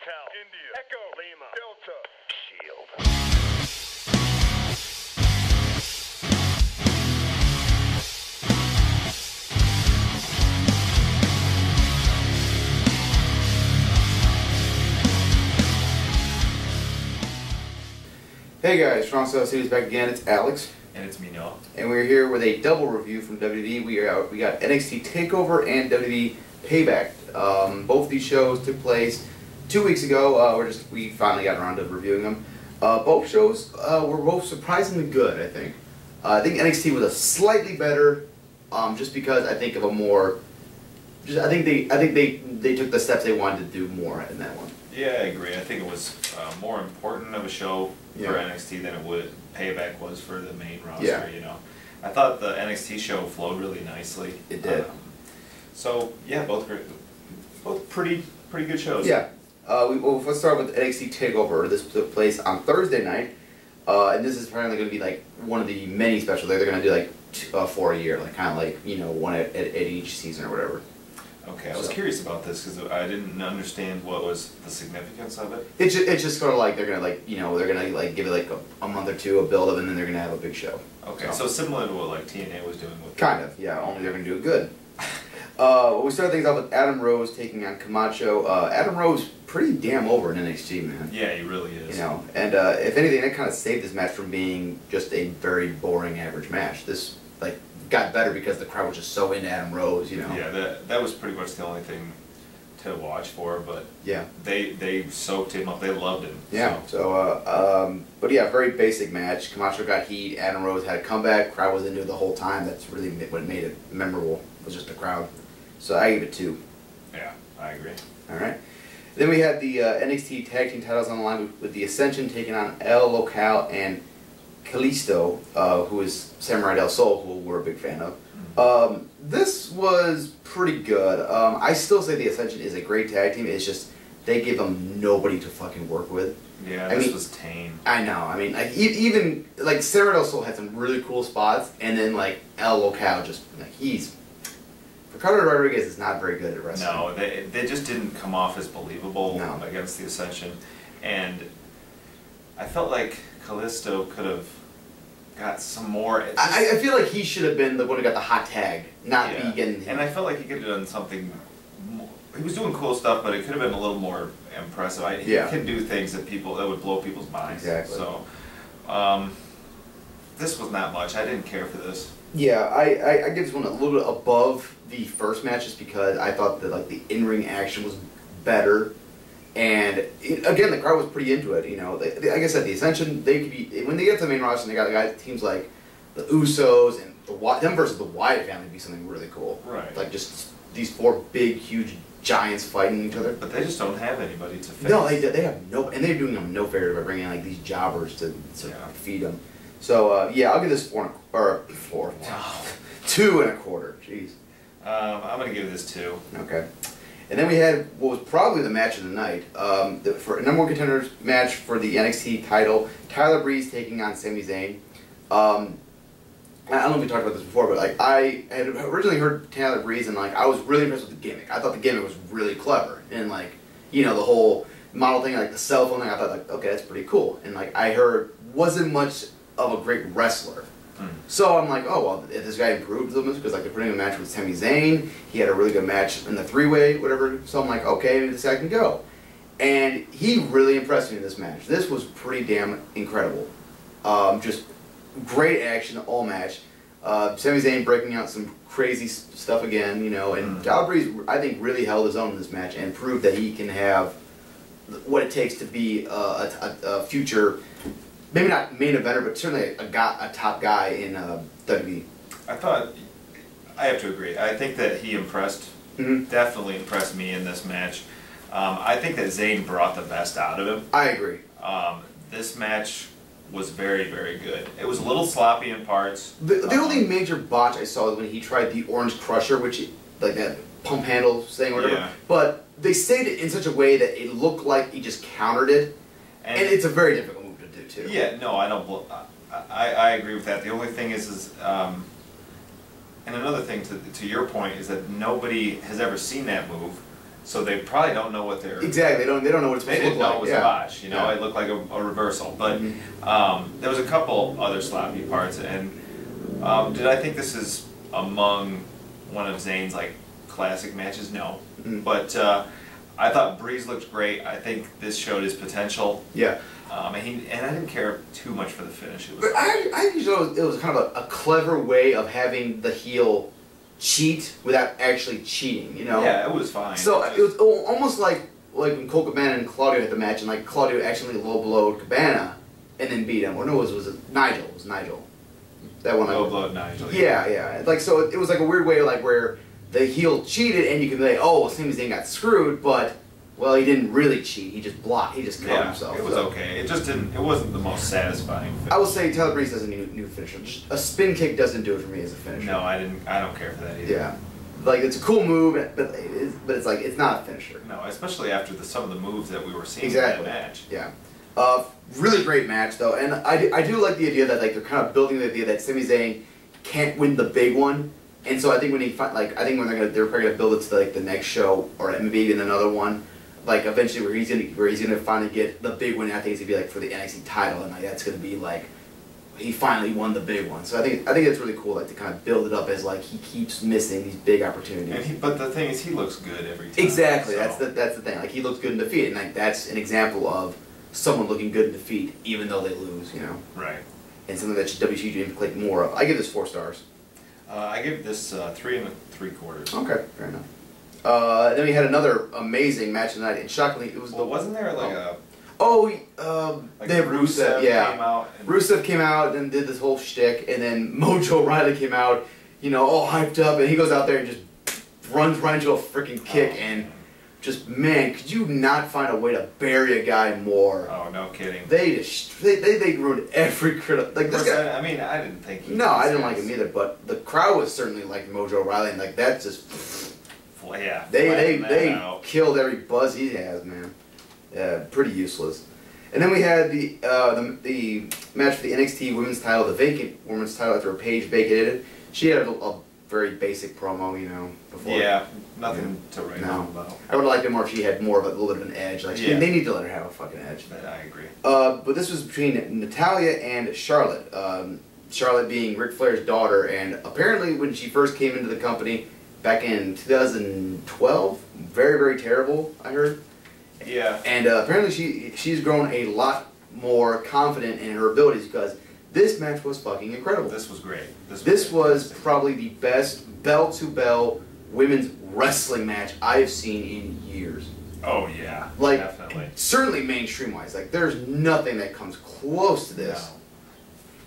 SoCal, India, Echo, Lima, Delta, Shield. Hey guys, Strong Style Series back again. It's Alex. And it's me, Noah. And we're here with a double review from WWE. We got NXT Takeover and WWE Payback. Both these shows took place 2 weeks ago. We finally got around to reviewing them. Both shows were both surprisingly good, I think. I think NXT was a slightly better, just because I think of a more. I think they took the steps they wanted to do more in that one. Yeah, I agree. I think it was more important of a show for NXT than Payback was for the main roster. Yeah. You know, I thought the NXT show flowed really nicely. It did. So yeah, both great, both pretty good shows. Yeah. Let's start with NXT Takeover. This took place on Thursday night, and this is apparently going to be like one of the many specials. They're going to do like 4 a year, like kind of like one at each season or whatever. Okay, I was curious about this because I didn't understand what was the significance of it. It's just sort of like they're gonna they're gonna give it like a month or two of build up, and then they're gonna have a big show. Okay, so similar to what like TNA was doing with. Kind of, yeah. Only they're gonna do it good. We start things off with Adam Rose taking on Camacho. Adam Rose pretty damn over in NXT, man. Yeah, he really is. And if anything, that kind of saved this match from being just a very boring average match. This got better because the crowd was just so into Adam Rose, Yeah, that was pretty much the only thing to watch for, but yeah, they soaked him up. They loved him. Yeah. But yeah, very basic match. Camacho got heat. Adam Rose had a comeback. Crowd was into it the whole time. That's really what made it memorable. Was just the crowd. So I give it 2. Yeah, I agree. All right. Then we had the NXT Tag Team titles on the line with the Ascension taking on El Local and Kalisto, who is Samurai del Sol, who we're a big fan of. This was pretty good. I still say the Ascension is a great tag team. It's just they give them nobody to fucking work with. Yeah, this was tame. I know. I mean, even like Samurai del Sol had some really cool spots, and then like El Local just he's. Ricardo Rodriguez is not very good at wrestling. No, they just didn't come off as believable against the Ascension, and I felt like Kalisto could have got some more. I feel like he should have been the one who got the hot tag, not be getting. And I felt like he could have done something more. He was doing cool stuff, but it could have been a little more impressive. He can do things that would blow people's minds. Exactly. So, this was not much. I didn't care for this. Yeah, I give this one a little bit above the first match just because I thought that the in-ring action was better, and again the crowd was pretty into it. Like I said, the Ascension, they could be when they get to the main roster, and they got teams like the Usos and them versus the Wyatt family would be something really cool. Right. Like just these 4 big, huge giants fighting each other. But they just don't have anybody to face. No, they have no, and they're doing them no favor by bringing in these jobbers to feed them. So yeah, I'll give this 4 Wow. 2 1/4. Jeez. I'm gonna give this 2. Okay. And then we had what was probably the match of the night. For a number 1 contenders match for the NXT title, Tyler Breeze taking on Sami Zayn. I don't know if we talked about this before, but I had originally heard Tyler Breeze, and I was really impressed with the gimmick. I thought the gimmick was really clever, and the whole model thing, the cell phone thing. I thought okay, that's pretty cool. And I heard wasn't much of a great wrestler. So I'm like, oh well, if this guy improved a little bit because they're putting a match with Sami Zayn, he had a really good match in the 3-way, whatever. So I'm like, okay, maybe this guy can go. And he really impressed me in this match. This was pretty damn incredible. Just great action all match. Sami Zayn breaking out some crazy stuff again, and Tyler Breeze I think really held his own in this match and proved that he can have what it takes to be a future. Maybe not main eventer, but certainly a top guy in WWE. I have to agree. I think that he definitely impressed me in this match. I think that Zayn brought the best out of him. I agree. This match was very, very good. It was a little sloppy in parts. The only major botch I saw was when he tried the Orange Crusher, which like that pump handle thing or whatever. Yeah. But they stayed it in such a way that it looked like he just countered it, and it's a very difficult move to do too. Yeah, no, I don't. I agree with that. The only thing is and another thing to your point is that nobody has ever seen that move, so they probably don't know what they're... Exactly, they don't know what it's supposed to look like. They didn't know it was a botch, you know, it looked like a reversal. But there was a couple other sloppy parts, and did I think this is among one of Zayn's, like, classic matches? No. But I thought Breeze looked great. I think this showed his potential. Yeah. And I didn't care too much for the finish. It was but I think it was kind of a clever way of having the heel cheat without actually cheating, you know? Yeah, it was fine. So it was almost like when Cole Cabana and Claudio had the match, and like Claudio actually low-blowed Cabana and then beat him. Or no, it was Nigel. It was Nigel. That one. Low-blowed Nigel. Yeah. Like, so it was like a weird way, like, where the heel cheated, and you can be like, oh, well, Sami Zayn got screwed, but... Well, he didn't really cheat. He just blocked. He just killed himself. It was okay. It just didn't. It wasn't the most satisfying finish. I will say Tyler Breeze doesn't need a new finisher. Just a spin kick doesn't do it for me as a finisher. No, I didn't. I don't care for that either. Yeah, like it's a cool move, but it's like it's not a finisher. No, especially after some of the moves that we were seeing in that match. Yeah, really great match though, and I do like the idea that like they're kind of building the idea that Sami Zayn can't win the big one, and so I think when they're probably gonna build it to like the next show or maybe even another one. Like eventually, where he's gonna finally get the big win. I think it's gonna be like for the NXT title, and like that's gonna be like he finally won the big one. So I think it's really cool, like to kind of build it up as like he keeps missing these big opportunities. But the thing is, he looks good every time. Exactly, so. that's the thing. Like he looks good in defeat, and like that's an example of someone looking good in defeat, even though they lose. You know. Right. And something that WWE should inflict more of. I give this 4 stars. I give this 3 3/4. Okay, fair enough. Then we had another amazing match tonight, and shockingly, it was wasn't there like a... like they have Rusev, yeah. Came out Rusev came out and did this whole shtick, and then Mojo Riley came out, you know, all hyped up, and he goes out there and just runs right into a freaking kick, and just, man, could you not find a way to bury a guy more? Oh, no kidding. They ruined every credit. Like this guy. I mean, I didn't think. No, I didn't like him either, but the crowd was certainly like Mojo Riley, and like that's just. Yeah, they killed every buzz he has, man. Yeah, pretty useless. And then we had the match for the NXT Women's Title, the vacant Women's Title after Paige vacated. She had a very basic promo, you know. Before. Yeah, nothing to write home about. I would have liked it more if she had more of a little bit of an edge. Like they need to let her have a fucking edge. I agree. But this was between Natalya and Charlotte. Charlotte being Ric Flair's daughter, and apparently when she first came into the company. Back in 2012, very, very terrible, I heard. Yeah. And apparently she's grown a lot more confident in her abilities because this match was fucking incredible. This was great. This was probably the best bell-to-bell women's wrestling match I've seen in years. Oh, yeah. Like, definitely. Certainly mainstream-wise. Like, there's nothing that comes close to this.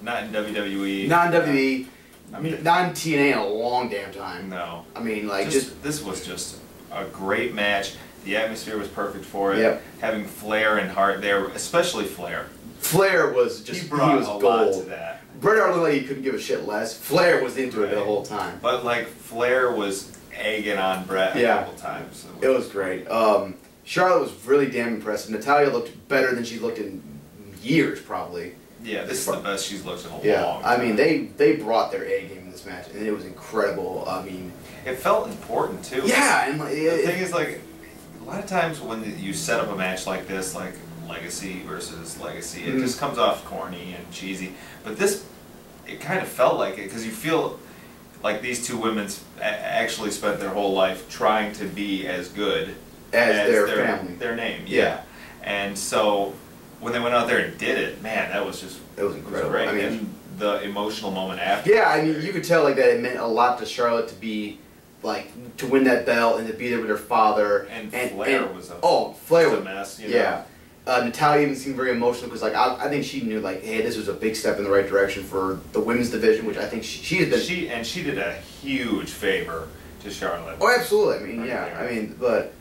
No. Not in WWE. Not in WWE. I mean, not in TNA in a long damn time. No. I mean, like, this was just a great match. The atmosphere was perfect for it. Yep. Having Flair and Hart there, especially Flair. Flair was just, he was gold. Lot to that. Bret Hart looked like he couldn't give a shit less. Flair was into it the whole time. But, like, Flair was egging on Bret a couple times. It was great. Charlotte was really damn impressive. Natalya looked better than she looked in years, probably. Yeah, this is the best she's looked in a long time. I mean, they brought their A game in this match, and it was incredible. I mean... It felt important, too. Yeah, and... the thing is, like, a lot of times when you set up a match like this, like Legacy versus Legacy, it just comes off corny and cheesy. But this, it kind of felt like it, because you feel like these two women actually spent their whole life trying to be as good as their family. Their name, yeah. And so... when they went out there and did it, man, that was just... It was incredible. It was great. I mean, and the emotional moment after. Yeah, I mean, you could tell like that it meant a lot to Charlotte to be, like, to win that belt and to be there with her father. And Flair was Flair was a mess, you know? Yeah. Natalya even seemed very emotional because, like, I think she knew, like, hey, this was a big step in the right direction for the women's division, which I think she has been... She did a huge favor to Charlotte. Oh, absolutely. I mean, yeah. I mean, but...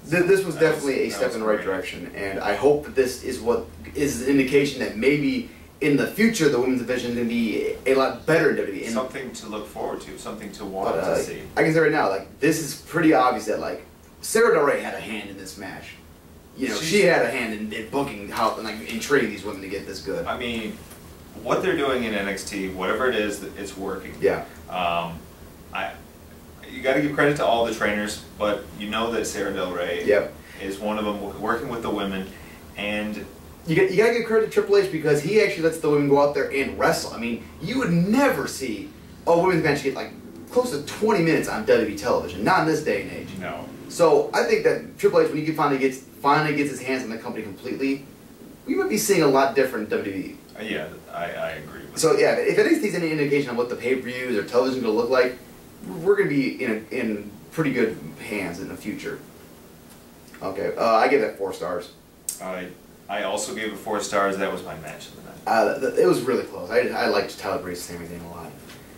This was definitely a step in the right direction, and I hope that this is what is an indication that maybe in the future the women's division is going to be a lot better in WWE. Something to look forward to, something to want to see. I can say right now, like, this is pretty obvious that, like, Sarah Del Rey had a hand in this match. You know, she had a hand in booking how, like, in training these women to get this good. I mean, what they're doing in NXT, whatever it is, it's working. Yeah. you got to give credit to all the trainers, but you know that Sarah Del Rey Yep. is one of them working with the women, and you got to give credit to Triple H because he actually lets the women go out there and wrestle. I mean, you would never see a women's match get like close to 20 minutes on WWE television, not in this day and age. no. So I think that Triple H, when he finally gets his hands on the company completely, we might be seeing a lot different WWE. Yeah, I agree with So yeah, if NXT's any indication on what the pay-per-views or television is going to look like, we're going to be in pretty good hands in the future. Okay, I give that 4 stars. I also gave it 4 stars. That was my match of the night. It was really close. I liked Tyler Breeze's Sami Zayn a lot.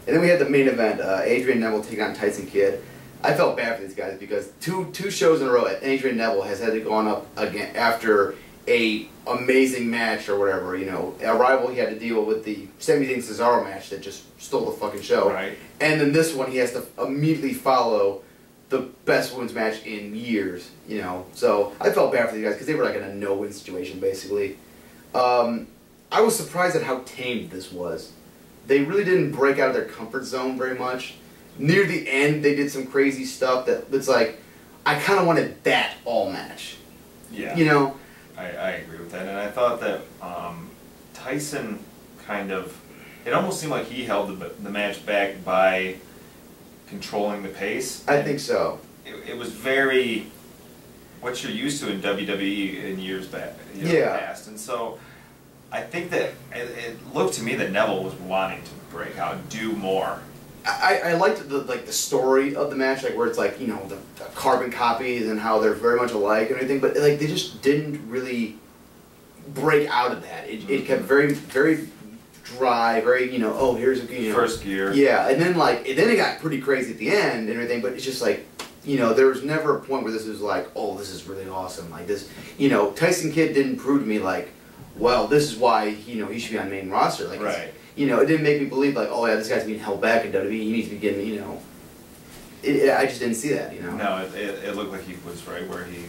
And then we had the main event, Adrian Neville taking on Tyson Kidd. I felt bad for these guys because two shows in a row, Adrian Neville has had to go on up again after a amazing match or whatever. You know, a rival he had to deal with the Sami Zayn Cesaro match that just stole the fucking show. Right. And then this one he has to immediately follow the best women's match in years. You know, so I felt bad for these guys because they were like in a no-win situation basically. I was surprised at how tame this was. They really didn't break out of their comfort zone very much. Near the end, they did some crazy stuff it's like, I kind of wanted that all match. Yeah. You know? I agree with that. And I thought that Tyson kind of, it almost seemed like he held the match back by controlling the pace. I think so. It was very what you're used to in WWE in years back, past. And so I think that it looked to me that Neville was wanting to break out and do more. I liked the story of the match, like where it's like, you know, the carbon copies and how they're very much alike and everything, but like they just didn't really break out of that. It kept very, very dry, very, you know, oh, here's a, you know, first gear. Yeah, and then it got pretty crazy at the end and everything, but it's just like, you know, there was never a point where this was like, oh, this is really awesome. Like this, you know, Tyson Kidd didn't prove to me like, well, this is why, you know, he should be on the main roster. Like, right. You know, it didn't make me believe like, oh yeah, this guy's being held back in WWE. He needs to be getting, you know. I just didn't see that, you know. No, it looked like he was right where he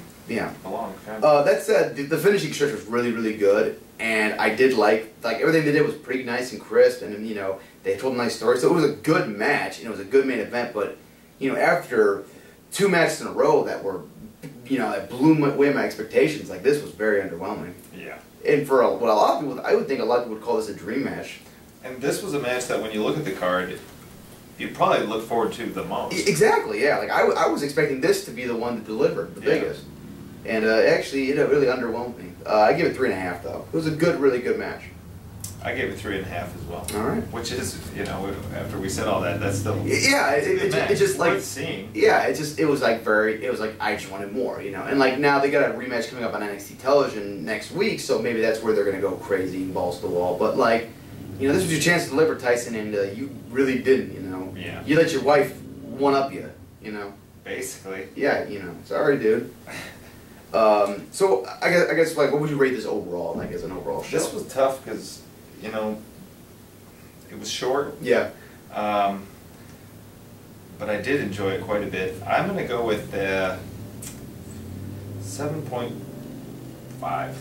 belonged. Kind of. That said, the finishing stretch was really, really good, and I did like everything they did was pretty nice and crisp, and you know they told a nice story. So it was a good match, and it was a good main event. But you know, after 2 matches in a row that were, you know, that blew away my expectations, like this was very underwhelming. Yeah. And for what a lot of people, I would think a lot of people would call this a dream match. And this was a match that when you look at the card, you'd probably look forward to the most. Exactly, yeah. Like I was expecting this to be the one that delivered the biggest, and actually it really underwhelmed me. I give it 3.5 though. It was a really good match. I gave it 3.5 as well. All right. Which is, you know, after we said all that, that's still it's just like seeing. Yeah, it was like I just wanted more, you know. And like now they got a rematch coming up on NXT television next week, so maybe that's where they're gonna go crazy and balls to the wall. But like, you know, this was your chance to deliver, Tyson, and you really didn't, you know. Yeah. You let your wife one-up you, you know. Basically. Yeah, you know. Sorry, dude. So I guess like, what would you rate this overall? Like as an overall show? This was tough because, you know, it was short. Yeah. But I did enjoy it quite a bit. I'm gonna go with 7.5.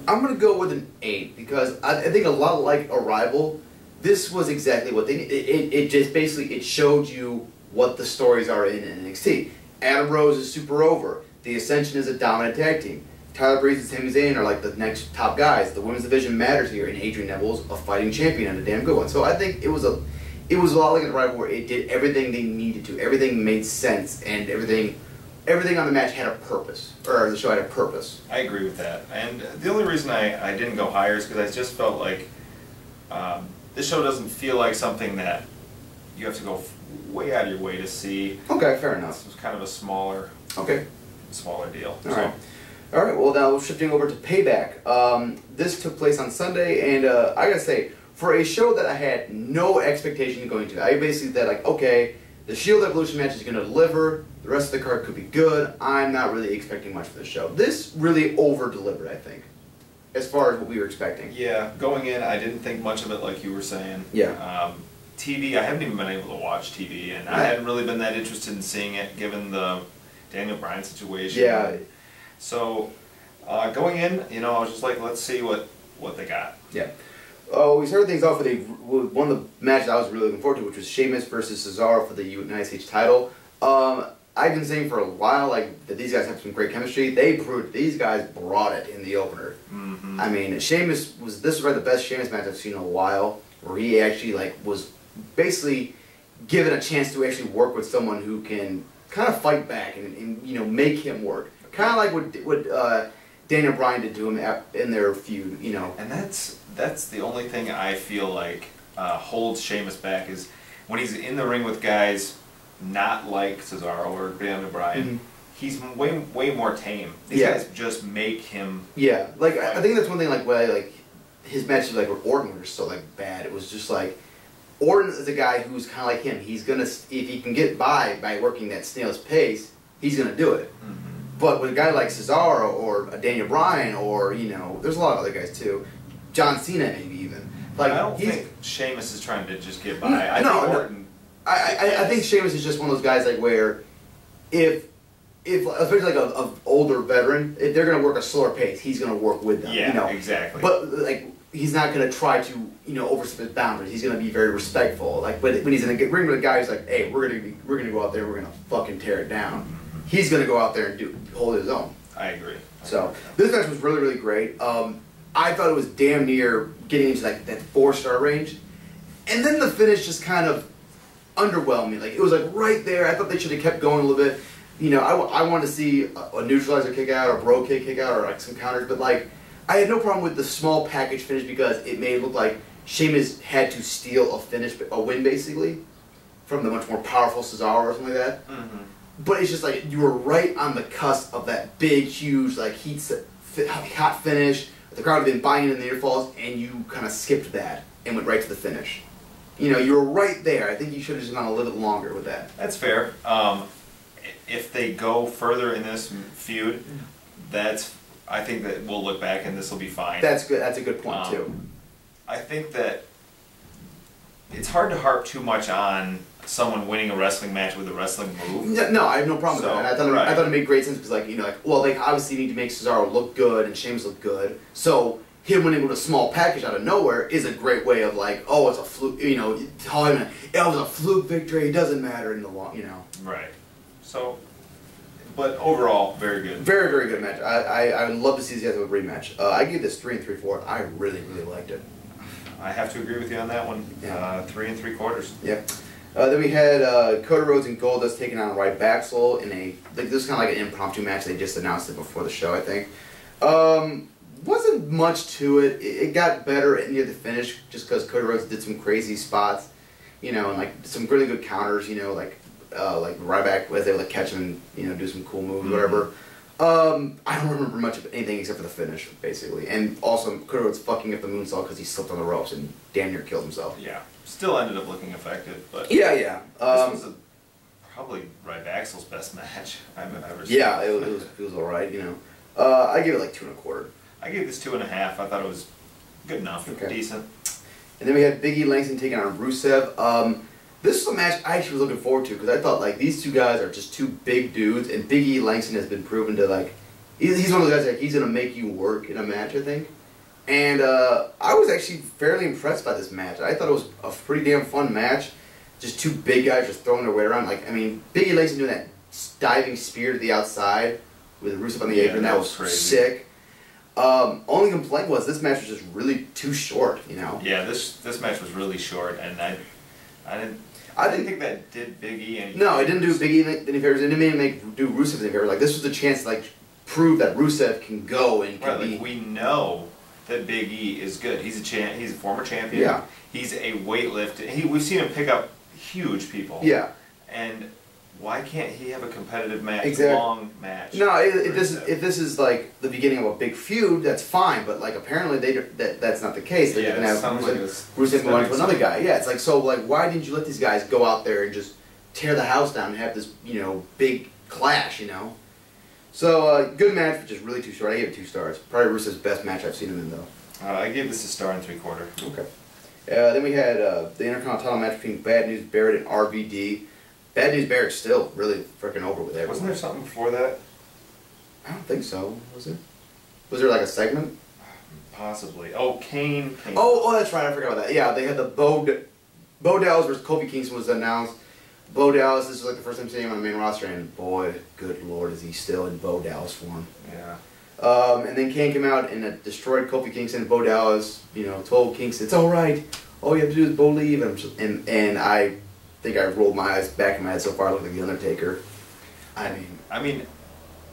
I'm going to go with an 8 because I think a lot like Arrival, this was exactly what they needed. It just basically, it showed you what the stories are in NXT. Adam Rose is super over. The Ascension is a dominant tag team. Tyler Breeze and Sami Zayn are like the next top guys. The women's division matters here, and Adrian Neville's a fighting champion and a damn good one. So I think it was a lot like Arrival where it did everything they needed to. Everything made sense, and everything on the match had a purpose, or the show had a purpose. I agree with that. And the only reason I didn't go higher is because I just felt like this show doesn't feel like something that you have to go way out of your way to see. Okay, fair enough. It was kind of a smaller deal. All right. Well, now shifting over to Payback. This took place on Sunday, and I gotta say, for a show that I had no expectation going to, I basically said like, okay, the Shield Evolution match is gonna deliver. The rest of the card could be good. I'm not really expecting much for the show. This really over-delivered, I think, as far as what we were expecting. Yeah, going in, I didn't think much of it like you were saying. Yeah. TV, I haven't even been able to watch TV, and I hadn't really been that interested in seeing it given the Daniel Bryan situation. Yeah. So, going in, you know, I was just like, let's see what they got. Yeah. Oh, we started things off with one of the matches I was really looking forward to, which was Sheamus versus Cesaro for the United States title. I've been saying for a while, like, that these guys have some great chemistry. They proved these guys brought it in the opener. Mm-hmm. I mean, Sheamus was, this was probably the best Sheamus match I've seen in a while, where he actually, like, was basically given a chance to actually work with someone who can kind of fight back and you know, make him work. Kind of like what Daniel Bryan did to him in their feud, you know. And that's the only thing I feel like holds Sheamus back is when he's in the ring with guys not like Cesaro or Daniel Bryan. He's way more tame. These guys just make him. Yeah, like I think that's one thing. Like his matches like with Orton were so like bad. It was just like Orton is a guy who's kind of like him. He's gonna, if he can get by working that snail's pace, he's gonna do it. But with a guy like Cesaro or a Daniel Bryan or, you know, there's a lot of other guys too, John Cena maybe even. Like, I don't think Sheamus is trying to just get by. I think Orton. I think Sheamus is just one of those guys like where if especially like a older veteran, if they're gonna work a slower pace, he's gonna work with them. Yeah, you know? exactly. But like he's not gonna try to, you know, overstep his boundaries. He's gonna be very respectful. Like, but when he's in a ring with a guy who's like, hey, we're gonna go out there and we're gonna fucking tear it down. He's gonna go out there and hold his own. I agree. So this match was really, really great. I thought it was damn near getting into like that 4-star range, and then the finish just kind of underwhelmed me. Like it was like right there. I thought they should have kept going a little bit. You know, I wanted to see a neutralizer kick out, or a bro kick out, or like some counters. But like, I had no problem with the small package finish because it made it look like Sheamus had to steal a win basically, from the much more powerful Cesaro or something like that. But it's just like you were right on the cusp of that big, huge, like hot finish. The crowd had been buying in the near falls, and you kind of skipped that and went right to the finish. You know, you were right there. I think you should have just gone a little bit longer with that. That's fair. If they go further in this feud, I think that we'll look back and this will be fine. That's good. That's a good point too. I think that it's hard to harp too much on someone winning a wrestling match with a wrestling move. No, I have no problem with that. And I thought it made great sense because, like, you know, like, well, like obviously you need to make Cesaro look good and Sheamus look good. So him winning with a small package out of nowhere is a great way of like, oh, it's a fluke. You know, it was a fluke victory. It doesn't matter in the long, you know. Right. So, but overall, very good. Very, very good match. I would love to see these guys have a rematch. I gave this 3 3/4. I really, really liked it. I have to agree with you on that one. Yeah. 3 3/4. Yep. Then we had Cody Rhodes and Goldust taking on Ryback in a, like, this is kind of like an impromptu match. They just announced it before the show, I think. Wasn't much to it. It got better near the finish just because Cody Rhodes did some crazy spots, you know, and like some really good counters, you know, like Ryback was able to catch him and, you know, do some cool moves, whatever. I don't remember much of anything except for the finish, basically. And also, Cody Rhodes fucking up the moonsault because he slipped on the ropes and damn near killed himself. Yeah. Still ended up looking effective, but... Yeah, yeah. This was probably Ryback's best match I've ever seen. Yeah, it was alright, you know. I gave it like 2 1/4. I gave this 2.5. I thought it was good enough. Okay. Decent. And then we had Big E Langston taking on Rusev. This is a match I actually was looking forward to because I thought like these two guys are just two big dudes, and Big E Langston has been proven to like he's one of those guys like he's gonna make you work in a match, I think. And I was actually fairly impressed by this match. I thought it was a pretty damn fun match. Just two big guys just throwing their weight around. Like I mean, Big E Langston doing that diving spear to the outside with Rusev on the apron. That was crazy. Sick. Only complaint was this match was just really too short, you know. Yeah, this match was really short, and I didn't think that did Big E any favors. No, it didn't do Big E any favors. It didn't do Rusev any favors. Like this was a chance to like prove that Rusev can go and can be. Like we know that Big E is good. He's a former champion. Yeah. He's a weightlifter. We've seen him pick up huge people. Yeah. And why can't he have a competitive match, long match? No, if this is like the beginning of a big feud, that's fine. But like apparently that's not the case. They're gonna have Rusev go on to another guy. Yeah, it's like so. Like why didn't you let these guys go out there and just tear the house down and have this big clash? You know. So good match, but just really too short. I gave it 2 stars. Probably Rusev's best match I've seen him in though. I gave this 1 3/4. Okay. Then we had the Intercontinental match between Bad News Barrett and RVD. Bad News Barrett's still really freaking over with everyone. Wasn't there something before that? I don't think so. Was it? Was there like a segment? Possibly. Oh, Kane. Oh, that's right. I forgot about that. Yeah, they had the Bo Dallas versus Kofi Kingston was announced. Bo Dallas, this is like the first time seeing him on the main roster, and boy, good lord, is he still in Bo Dallas form. Yeah. And then Kane came out and destroyed Kofi Kingston. Bo Dallas, told Kingston, it's all right. All you have to do is believe. And I think I rolled my eyes back in my head so far I looked like The Undertaker. I mean,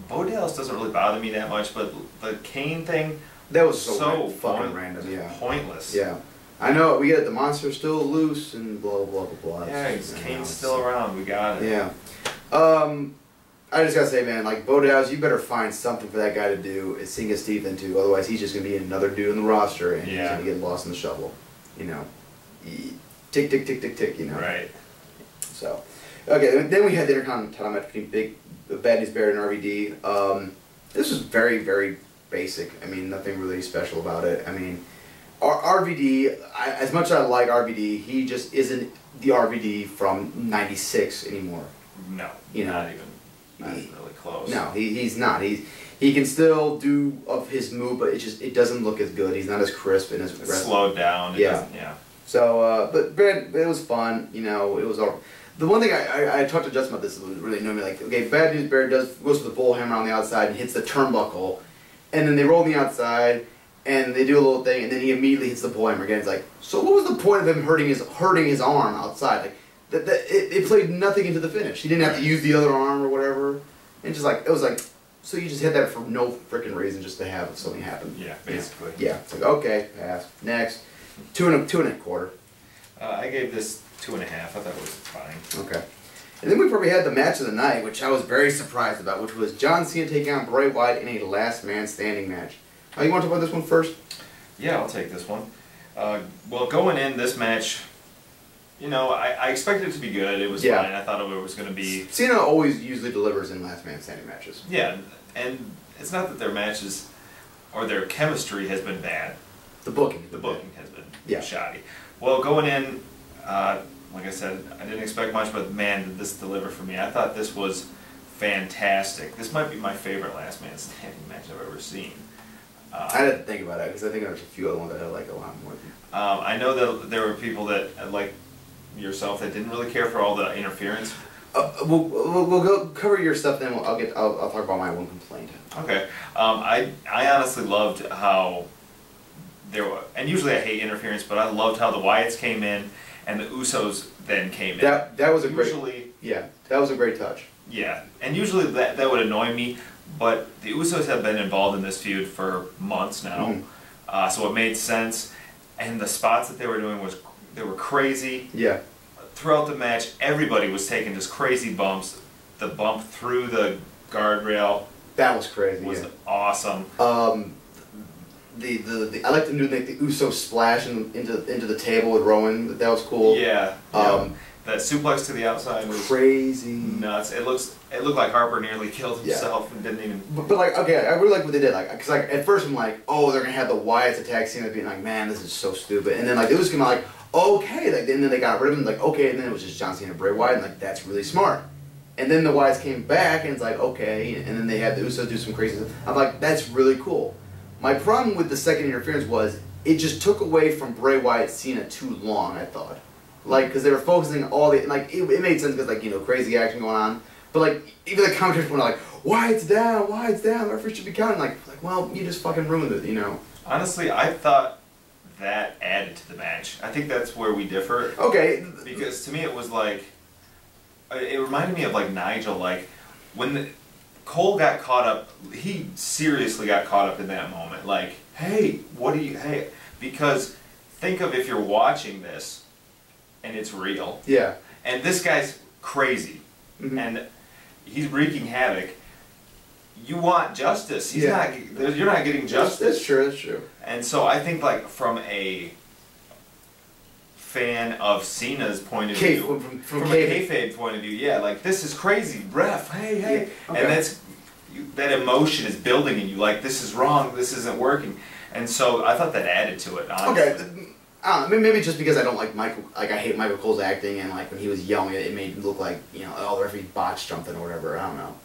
Bo Dallas doesn't really bother me that much, but the Kane thing, that was so fucking random. Yeah. Pointless. Yeah. I know, we get the monster's still loose and blah, blah, blah, blah. Yeah, Kane's still around. We got it. Yeah. I just gotta say, man, like, Bo Dallas, you better find something for that guy to do and sink his teeth into. Otherwise, he's just gonna be another dude in the roster and he's gonna get lost in the shuffle. Tick, tick, tick, tick, tick, Right. So, okay, then we had the Intercontinental match between Bad News Barrett and RVD. This was very, very basic. I mean, nothing really special about it. I mean, RVD, as much as I like RVD, he just isn't the RVD from '96 anymore. No, not really close. No, he's not. He can still do of his move, but it doesn't look as good. He's not as crisp and as slowed down. Yeah. So, but it was fun. It was all. The one thing I talked to Justin about this was really annoying me. Like, okay, Bad News Barrett goes for the bull hammer on the outside and hits the turnbuckle, and then they roll on the outside. And they do a little thing, and then he immediately hits the bull hammer again. It's like, so what was the point of him hurting his arm outside? Like, it played nothing into the finish. He didn't have to use the other arm or whatever. And just like, it was like, so you just hit that for no freaking reason, just to have something happen. Yeah, basically. Yeah, it's like, okay, pass. Next, two and a quarter. I gave this 2.5. I thought it was fine. Okay. And then we probably had the match of the night, which I was very surprised about, which was John Cena taking on Bray Wyatt in a last man standing match. You want to talk about this one first? Yeah, I'll take this one. Well, going in this match, I expected it to be good. It was fine. I thought it was going to be... Cena always usually delivers in last man standing matches. Yeah, and it's not that their matches or their chemistry has been bad. The booking has been shoddy. Well, going in, like I said, I didn't expect much, but man, did this deliver for me. I thought this was fantastic. This might be my favorite last man standing match I've ever seen. I had to think about it because I think there's a few other ones that I like a lot more. I know that there were people that, like yourself, that didn't really care for all the interference. We'll go cover your stuff, then I'll talk about my one complaint. Okay. I honestly loved how there were, and usually I hate interference, but I loved how the Wyatts came in and the Usos then came in. That was a that was a great touch. Yeah, and usually that would annoy me. But the Usos have been involved in this feud for months now, so it made sense. And the spots that they were doing they were crazy. Yeah. Throughout the match, everybody was taking just crazy bumps. The bump through the guardrail. That was crazy. Was awesome. I like them doing the Uso splash into the table with Rowan. That was cool. Yeah. That suplex to the outside was crazy, nuts. It looked like Harper nearly killed himself and didn't even. But like, okay, I really like what they did. Like, because like at first I'm like, oh, they're gonna have the Wyatts attack Cena, being like, man, this is so stupid. And then like it was gonna be like, okay, like, and then they got rid of him, like, okay, and then it was just John Cena and Bray Wyatt, and like that's really smart. And then the Wyatts came back, and it's like, okay, and then they had the Usos do some crazy stuff. I'm like, that's really cool. My problem with the second interference was it just took away from Bray Wyatt Cena too long. I thought. Like, because they were focusing all the, like, it made sense because, like, crazy action going on. But, like, even the commentators were like, Wyatt's down, the referee should be counting. Like, well, you just fucking ruined it, Honestly, I thought that added to the match. I think that's where we differ. Okay. Because to me it was like, it reminded me of, like, Nigel, like, when Cole got caught up, he seriously got caught up in that moment. Like, hey, because think of if you're watching this, and it's real. Yeah. And this guy's crazy. And he's wreaking havoc. You want justice. You're not getting justice. That's true. And so I think, like, from a fan of Cena's point of view, from a kayfabe point of view, yeah, like, this is crazy, ref, hey. Yeah. Okay. And that emotion is building in you, like, this is wrong, this isn't working. And so I thought that added to it, honestly. Okay. I don't know, maybe just because I don't like Michael, like I hate Michael Cole's acting, and like when he was young, it made him look like, oh, the referee botched something or whatever. I don't know.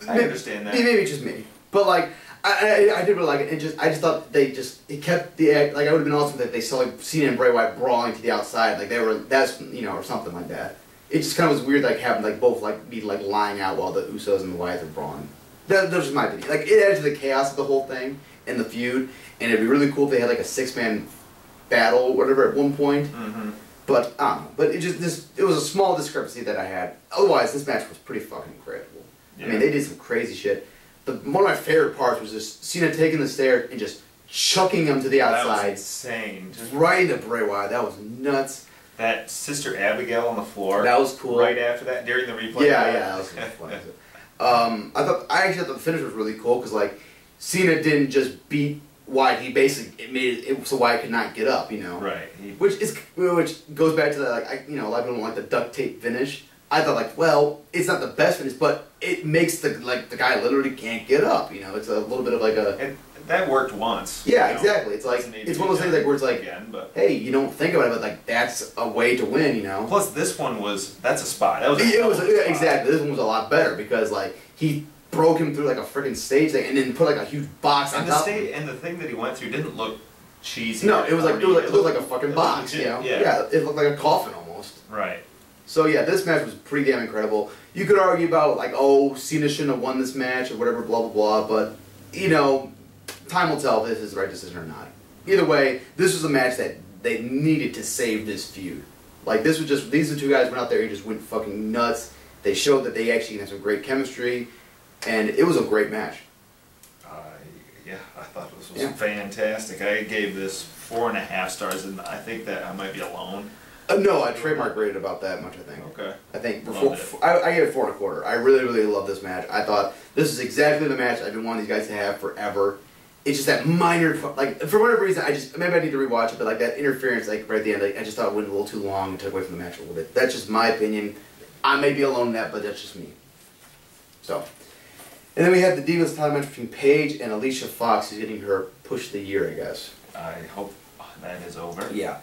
I understand that. Maybe just me, but like I did really like it. I just thought it kept the act. Like, it would have been awesome if they saw like Cena and Bray Wyatt brawling to the outside, like that's or something like that. it just kind of was weird, like having like both like be like lying out while the Usos and the Wyatts are brawling. That was just my opinion. Like it added to the chaos of the whole thing and the feud, and it'd be really cool if they had like a 6-man battle or whatever at one point. But I don't know. But it was a small discrepancy that I had. Otherwise, this match was pretty fucking incredible. Yeah. I mean, they did some crazy shit. One of my favorite parts was just Cena taking the stairs and just chucking him to the outside. That was insane. Right into Bray Wyatt. That was nuts. That Sister Abigail on the floor. That was cool. Right after that, during the replay. Yeah, that was funny. I actually thought the finish was really cool because like Cena didn't just beat Wyatt. He basically made it so Wyatt could not get up. You know. Right. Which goes back to the like a lot of people don't like the duct tape finish. I thought like, well, it's not the best finish, but it makes the guy literally can't get up. You know, it's a little bit of like a. That worked once. Yeah, exactly. It's like it's one of those things like where it's like, hey, you don't think about it, but like that's a way to win. You know. Plus, this one that's a spot. That was. Exactly. This one was a lot better because like he broke him through like a freaking stage thing and then put like a huge box on top. And the thing that he went through didn't look cheesy. No, it looked like a fucking box. You know. Yeah, it looked like a coffin almost. Right. So yeah, this match was pretty damn incredible. You could argue about like, oh, Cena shouldn't have won this match or whatever, blah blah blah. But you know, time will tell if this is the right decision or not. Either way, this was a match that they needed to save this feud. Like this was just these two guys went out there and just went fucking nuts. They showed that they actually had some great chemistry, and it was a great match. Yeah, I thought this was fantastic. I gave this 4.5 stars, and I think that I might be alone. No, I trademark rated about that much, I think. Okay. I think I gave it 4.25. I really, really love this match. I thought this is exactly the match I've been wanting these guys to have forever. It's just that minor, like, for whatever reason, maybe I need to rewatch it, but like that interference, like right at the end, like, I just thought it went a little too long and took away from the match a little bit. That's just my opinion. I may be alone in that, but that's just me. So. And then we had the Divas title match between Paige and Alicia Fox, who's getting her push of the year, I guess. I hope that is over. Yeah.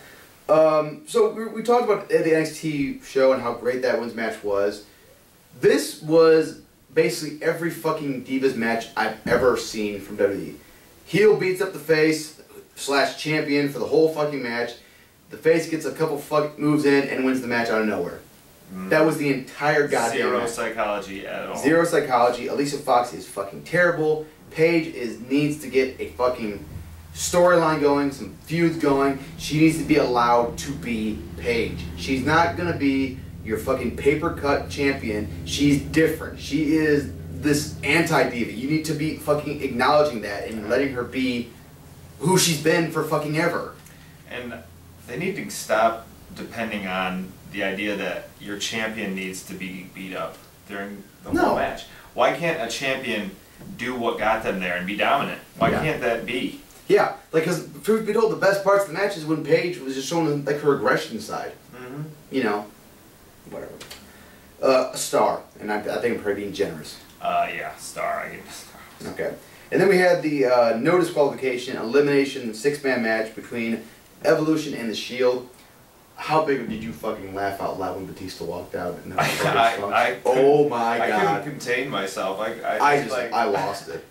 So we talked about the NXT show and how great that women's match was. This was basically every fucking Divas match I've ever seen from WWE. Heel beats up the face / champion for the whole fucking match. The face gets a couple fuck moves in and wins the match out of nowhere. That was the entire goddamn match. Zero psychology at all. Zero psychology. Alicia Fox is fucking terrible. Paige needs to get a fucking storyline going, some feuds going. She needs to be allowed to be Paige. She's not gonna be your fucking paper cut champion. She's different. She is this anti-diva. You need to be fucking acknowledging that and letting her be who she's been for fucking ever. And they need to stop depending on the idea that your champion needs to be beat up during the whole match. Why can't a champion do what got them there and be dominant? Why can't that be? Yeah, like, because truth be told, the best parts of the match is when Paige was just showing like her aggression side. You know, whatever. A star, and I think I'm probably being generous. Yeah, star. I give a star. Okay. And then we had the no disqualification, elimination, 6-man match between Evolution and The Shield. How big did you fucking laugh out loud when Batista walked out? And oh my god! I couldn't contain myself. I lost it.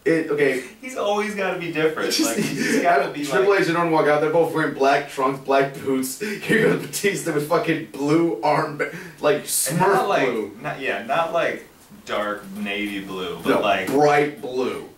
Okay. He's always got to be different. Like, he's got to be Triple H and Orton walk out. They're both wearing black trunks, black boots. Here goes Batista with fucking blue arm, like Smurf blue. Not like dark navy blue, but no, like bright blue.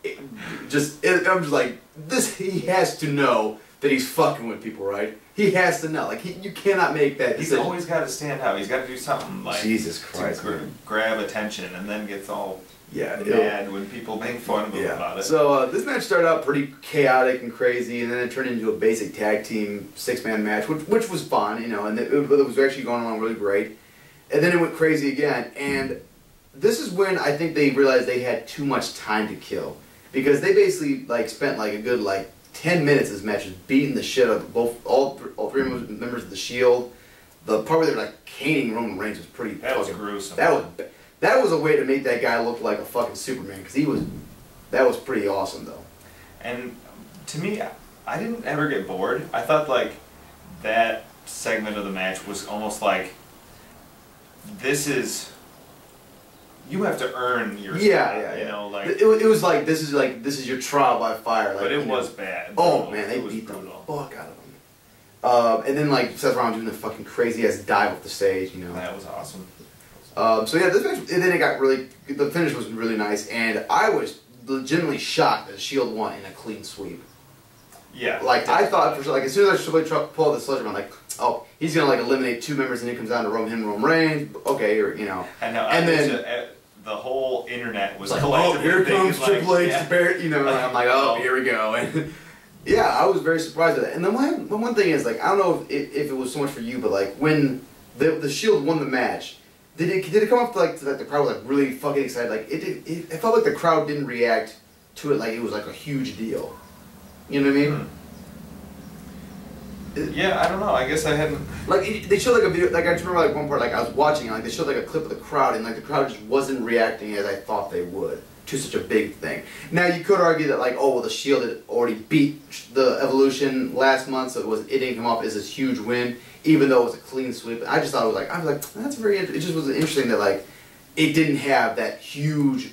I'm just like this. He has to know that he's fucking with people, right? He has to know. Like you cannot make that decision. He's always got to stand out. He's got to do something like Jesus Christ, to grab attention, and then gets all mad when people make fun of him about it. So this match started out pretty chaotic and crazy, and then it turned into a basic tag team 6-man match, which was fun, you know, and it was actually going along really great. And then it went crazy again, and this is when I think they realized they had too much time to kill, because they basically like spent like a good 10 minutes of this match just beating the shit out of all three members of the Shield. The part where they were like caning Roman Reigns was pretty. That was gruesome. That was a way to make that guy look like a fucking Superman, because that was pretty awesome though. And to me, I didn't ever get bored. I thought like that segment of the match was almost like, this is, you have to earn your spot, you know, like it was like this is your trial by fire. Like, but it was bad. Oh man, they beat the fuck out of him. And then like Seth Rollins doing the fucking crazy ass dive off the stage, you know. That was awesome. So yeah, this match, and then it got really, the finish was really nice, and I was legitimately shocked that Shield won in a clean sweep. Yeah. Like I thought for sure, like as soon as I pulled out the sledgehammer, I'm like, oh, he's gonna like eliminate 2 members, and it comes down to Roman Reigns, okay, or you know. I know. And then the whole internet was like, oh, here comes Triple H, yeah. Barrett, you know. And I'm like, oh, here we go. And yeah, I was very surprised at that. And then one thing is, like, I don't know if it was so much for you, but like when the Shield won the match, did it come up to like the crowd was like really fucking excited? Like it felt like the crowd didn't react to it like it was like a huge deal. You know what I mean? Yeah, I don't know. I guess I hadn't. Like they showed like a video. Like I just remember like one part. Like I was watching, and like they showed like a clip of the crowd, and like the crowd just wasn't reacting as I thought they would to such a big thing. Now you could argue that like, oh well, the Shield had already beat the Evolution last month, so it didn't come off as this huge win, even though it was a clean sweep. I just thought it was like that's very. It just was interesting that like it didn't have that huge,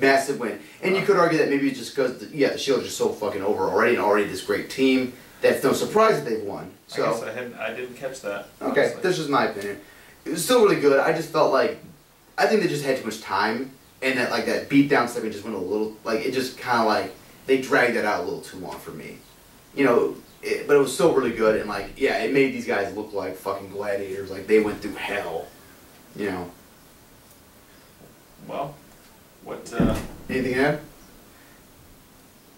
massive win. And you could argue that maybe it's just because the Shield is just so fucking over already, and already this great team. That's no surprise that they've won. So I guess I didn't catch that. Okay, honestly. that's just my opinion. It was still really good. I just felt like I think they just had too much time, and that like that beatdown stuff, it just went a little like it just kind of like they dragged that out a little too long for me. You know, but it was still really good, and like yeah, it made these guys look like fucking gladiators. Like they went through hell. You know. Well, what? Anything to add?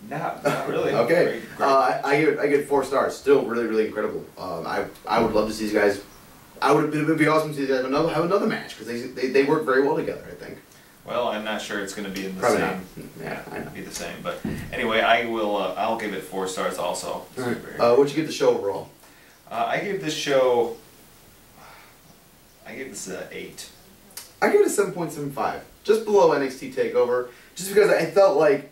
Not really. Okay. Great. I give it 4 stars. Still really, really incredible. I would love to see these guys. It would be awesome to see these guys have another match because they work very well together. I think. Well, I'm not sure it's going to be in the Probably same. not. Yeah, I know. Be the same. But anyway, I will. I'll give it 4 stars also. All right. What'd you give the show overall? I gave this show. I gave this 8. I give it a 7.75, just below NXT Takeover, just because I felt like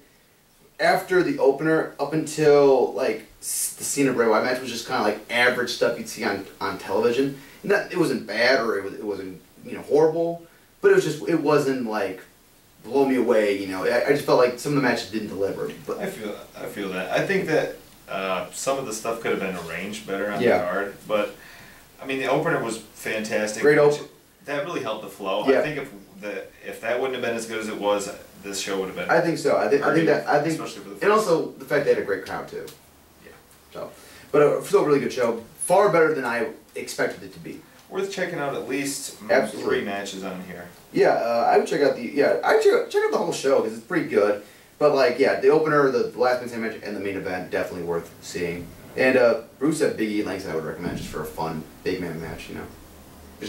after the opener, up until like the Cena Bray Wyatt match was just kind of like average stuff you'd see on television. It wasn't bad or it wasn't horrible, but it wasn't like blow me away. You know, I just felt like some of the matches didn't deliver. But I feel that. I think that some of the stuff could have been arranged better on the card, but I mean the opener was fantastic. Great opener. That really helped the flow. Yeah. I think if that wouldn't have been as good as it was, this show would have been. I think so. I think especially for the and also the fact they had a great crowd too. Yeah. So, but still a really good show. Far better than I expected it to be. Worth checking out at least Absolutely. 3 matches on here. Yeah, I would check out check out the whole show because it's pretty good. But like, yeah, the opener, the last man standing match, and the main event definitely worth seeing. And Rusev Big E Langston I would recommend just for a fun big man match. You know,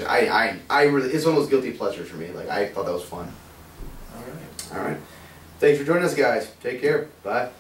I really it's one of those guilty pleasures for me. Like I thought that was fun. All right. All right. Thanks for joining us, guys. Take care. Bye.